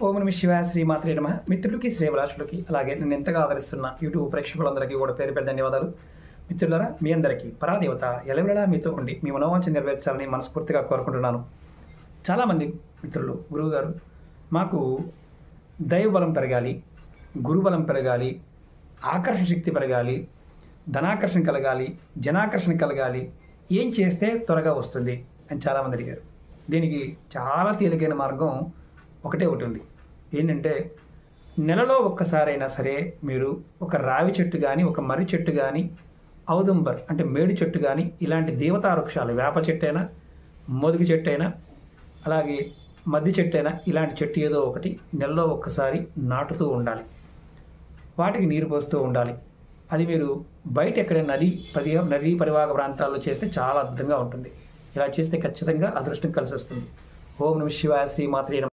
ఓం నమ శివాయ శ్రీమాత్రే నమః. మిత్రులకి శ్రేభిలాషులకి అలాగే నన్ను ఎంతగా ఆదరిస్తున్న యూట్యూబ్ ప్రేక్షకులందరికీ కూడా పేరు పేరు ధన్యవాదాలు. మిత్రులారా, మీ అందరికీ పరాదేవత ఎల్లవేళలా మీతో ఉండి మీ మనోవాంఛ నెరవేర్చాలని మనస్ఫూర్తిగా కోరుకుంటున్నాను. చాలామంది మిత్రులు, గురువుగారు మాకు దైవబలం పెరగాలి, గురుబలం పెరగాలి, ఆకర్షణ శక్తి పెరగాలి, ధనాకర్షణ కలగాలి, జనాకర్షణ కలగాలి, ఏం చేస్తే త్వరగా వస్తుంది అని చాలామంది అడిగారు. దీనికి చాలా తేలికైన మార్గం ఒకటే ఉంది. ఏంటంటే, నెలలో ఒక్కసారైనా సరే మీరు ఒక రావి చెట్టు కానీ, ఒక మర్రి చెట్టు కానీ, ఔదుంబర్ అంటే మేడి చెట్టు కానీ, ఇలాంటి దేవతా వృక్షాలు, వేప చెట్టు అయినా, మోదుగు చెట్టు అయినా, అలాగే మద్ది చెట్టు అయినా, ఇలాంటి చెట్టు ఏదో ఒకటి నెలలో ఒక్కసారి నాటుతూ ఉండాలి. వాటికి నీరు పోస్తూ ఉండాలి. అది మీరు బయట ఎక్కడైనా నదీ పరివాహక ప్రాంతాల్లో చేస్తే చాలా అద్భుతంగా ఉంటుంది. ఇలా చేస్తే ఖచ్చితంగా అదృష్టం కలిసి వస్తుంది. ఓం నమ శివాయ శ్రీమాత్రే నమః.